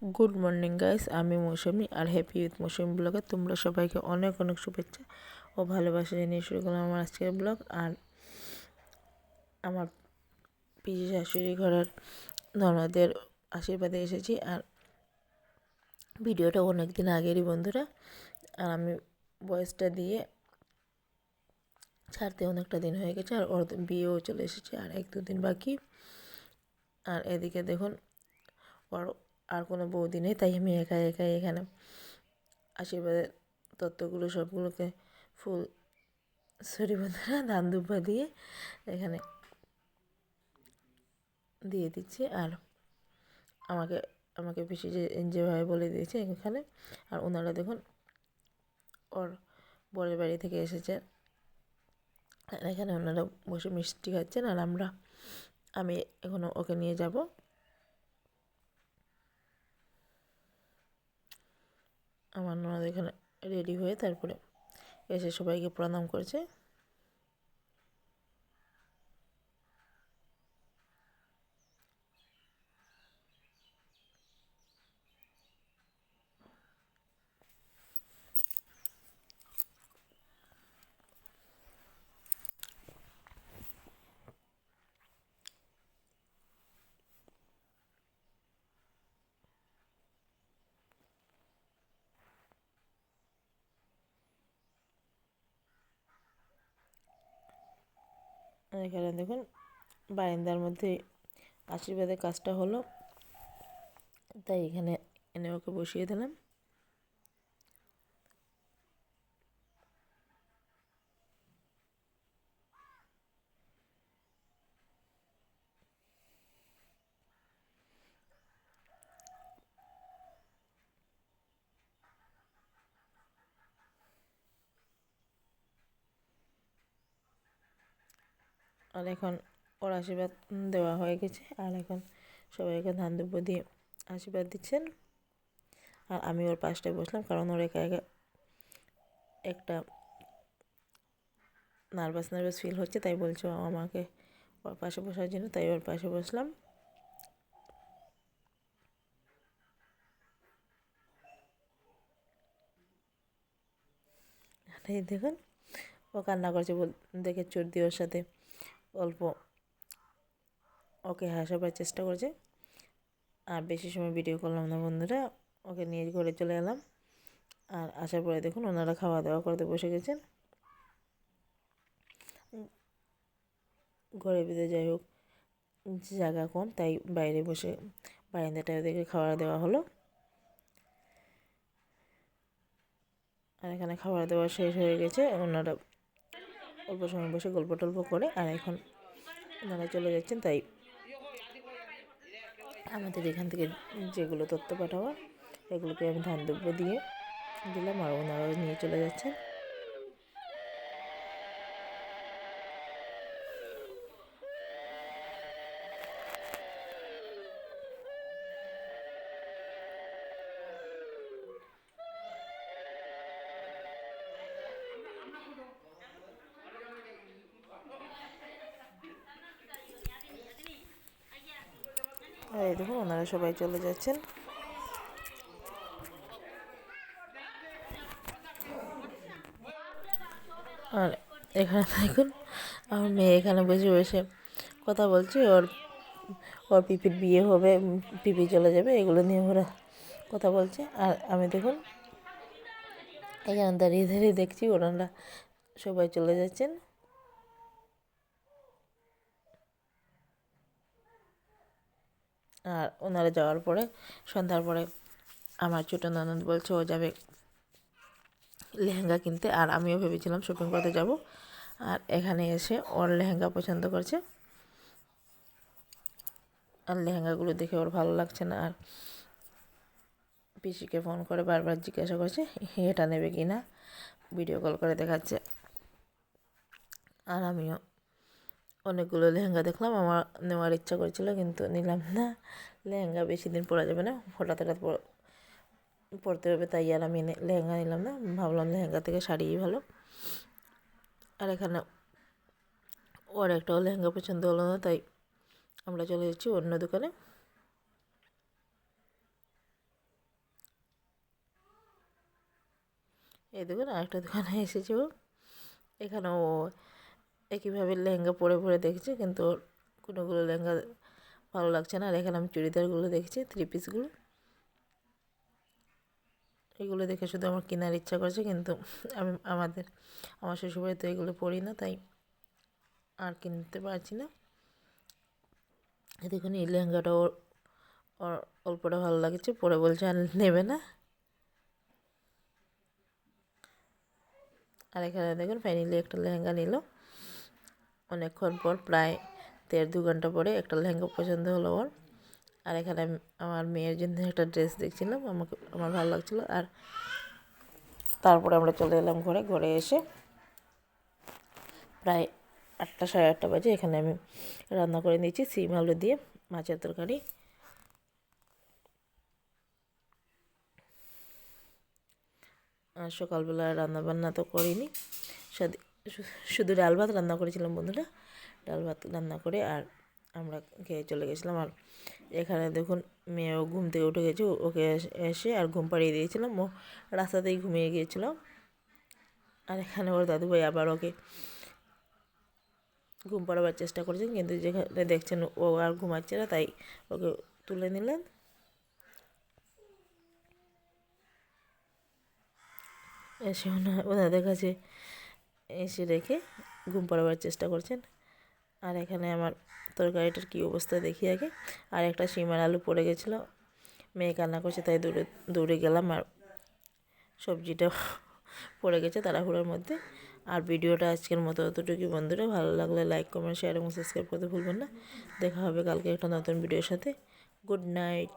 Good morning guys, আমি মৌসুমি আর happy with মৌসুমি ব্লগে তোমরা সবাইকে অনেক অনেক শুভেচ্ছা ও ভালোবাসা জানিয়ে শুরু করলাম আমার আজকের ব্লগ। আর আমার পিসি শাশুড়ি ঘরের ননদের আশীর্বাদে এসেছি। আর ভিডিওটা অনেক দিন আগেরই বন্ধুরা, আর আমি ভয়েসটা দিয়ে ছাড়তে অনেকটা দিন হয়ে গেছে। আর ওর বিয়েও চলে এসেছে, আর 1-2 দিন বাকি। আর এদিকে দেখুন ওর আর কোনো বৌদি নেই, তাই আমি একাই এখানে আশীর্বাদের তত্ত্বগুলো সবগুলোকে ফুল বন্ধুরা ধান দুব্বা দিয়ে এখানে দিয়ে দিচ্ছি। আর আমাকে আমাকে পিসি যেভাবে বলে দিয়েছে এখানে। আর ওনারা দেখুন ওর বরের বাড়ি থেকে এসেছে, আর এখানে ওনারা বসে মিষ্টি খাচ্ছেন। আর আমি এখনও ওকে নিয়ে যাব। আমার ননদ এখানে রেডি হয়ে তারপরে এসে সবাইকে প্রণাম করছে। এখানে দেখুন বারান্দার মধ্যে আশীর্বাদের কাজটা হলো, তাই এখানে এনে ওকে বসিয়ে দিলাম। আর এখন ওর আশীর্বাদ দেওয়া হয়ে গেছে। আর এখন সবাইকে ধান দুব্বো দিয়ে আশীর্বাদ দিচ্ছেন। আর আমি ওর পাশটায় বসলাম, কারণ ওর একা একা একটা নার্ভাস ফিল হচ্ছে, তাই বলছো আমাকে ওর পাশে বসার জন্য, তাই ওর পাশে বসলাম। এই দেখুন ও কান্না করছে দেখে চোর দিয়ে ওর সাথে অল্প ওকে হাসাবার চেষ্টা করছে। আর বেশি সময় ভিডিও করলাম না বন্ধুরা, ওকে নিয়ে ঘরে চলে এলাম। আর আসার পরে দেখুন ওনারা খাওয়া দাওয়া করতে বসে গেছেন। ঘরের ভিতরে যাই হোক জায়গা কম, তাই বাইরে বসে বারান্দাটায় ওদেরকে খাবার দেওয়া হলো। আর এখানে খাবার দাবার শেষ হয়ে গেছে, ওনারা অল্প সময় বসে গল্প টল্প করে আর এখন ওনারা চলে যাচ্ছেন। তাই আমাদের এখান থেকে যেগুলো তথ্য পাঠাওয়া এগুলোকে আমি ধান দুব্বো দিয়ে দিলাম, আর ওনারাও নিয়ে চলে যাচ্ছেন। আর এই দেখুন ওনারা সবাই চলে যাচ্ছেন। আর এখানে দেখুন আমার মেয়ে এখানে বসে বসে কথা বলছে, ওর ওর পিপির বিয়ে হবে, পিপি চলে যাবে, এগুলো নিয়ে ওরা কথা বলছে। আর আমি দেখুন এখানে দাঁড়িয়ে দাঁড়িয়ে দেখছি ওনারা সবাই চলে যাচ্ছেন। আর ওনারা যাওয়ার পরে সন্ধ্যার পরে আমার ছোটো ননদ বলছে ও যাবে লেহেঙ্গা কিনতে, আর আমিও ভেবেছিলাম শপিং করতে যাব। আর এখানে এসে ওর লেহেঙ্গা পছন্দ করছে, আর লেহেঙ্গাগুলো দেখে ওর ভালো লাগছে না। আর পিসিকে ফোন করে বারবার জিজ্ঞাসা করছে এটা নেবে কি না, ভিডিও কল করে দেখাচ্ছে। আর আমিও অনেকগুলো লেহেঙ্গা দেখলাম, আমার নেওয়ার ইচ্ছা করছিল কিন্তু নিলাম না। লেহেঙ্গা বেশি দিন পরা যাবে না, হঠাৎ হঠাৎ পরতে হবে, তাই আর আমি লেহেঙ্গা নিলাম না। ভাবলাম লেহেঙ্গা থেকে শাড়িই ভালো। আর এখানে ওর একটাও লেহেঙ্গা পছন্দ হলো না, তাই আমরা চলে যাচ্ছি অন্য দোকানে। এই দেখুন আরেকটা দোকানে এসেছে ও, এখানেও একইভাবে লেহেঙ্গা পরে পরে দেখছে, কিন্তু ওর কোনোগুলো লেহেঙ্গা ভালো লাগছে না। আর এখানে আমি চুড়িদারগুলো দেখছি, 3 পিসগুলো, এগুলো দেখে শুধু আমার কেনার ইচ্ছা করছে, কিন্তু আমার শ্বশুরবাড়িতে এগুলো পরি না, তাই আর কিনতে পারছি না। দেখুন এই লেহেঙ্গাটা ওর অল্পটা ভালো লাগছে, পরে বলছে আর নেবে না। আর এখানে দেখুন ফাইনালি একটা লেহেঙ্গা নিল অনেকক্ষণ পর, প্রায় 1.5-2 ঘন্টা পরে একটা লেহেঙ্গা পছন্দ হলো ওর। আর এখানে আমি আমার মেয়ের জন্য একটা ড্রেস দেখছিলাম, আমার ভালো লাগছিলো। আর তারপরে আমরা চলে এলাম ঘরে এসে প্রায় 8টা 8:30 বাজে। এখানে আমি রান্না করে নিয়েছি সিম আলু দিয়ে মাছের তরকারি। আর সকালবেলা রান্নাবান্না তো করিনি, শুধু ডাল ভাত রান্না করেছিলাম বন্ধুরা। ডাল ভাত রান্না করে আর আমরা খেয়ে চলে গেছিলাম। আর এখানে দেখুন মেয়েও ঘুম থেকে উঠে গেছে, ওকে এসে আর ঘুম পাড়িয়ে দিয়েছিলাম, ও রাস্তাতেই ঘুমিয়ে গিয়েছিল। আর এখানে ওর দাদুভাই আবার ওকে ঘুম পাড়াবার চেষ্টা করেছেন, কিন্তু যেখানে দেখছেন ও আর ঘুমাচ্ছে না, তাই ওকে তুলে নিলেন। এসে ওনাদের কাছে এসে রেখে ঘুম পাড়াবার চেষ্টা করছেন। আর এখানে আমার তরকারিটার কী অবস্থা দেখি আগে। আর একটা সিমার আলু পড়ে গেছিলো, মেয়ে কান্না করছে, তাই দৌড়ে গেলাম, আর সবজিটা পড়ে গেছে তাড়াহুড়োর মধ্যে। আর ভিডিওটা আজকের মতো অতটুকুই বন্ধুরা, ভালো লাগলে লাইক, কমেন্ট, শেয়ার এবং সাবস্ক্রাইব করতে ভুলবেন না। দেখা হবে কালকে একটা নতুন ভিডিওর সাথে। Good night.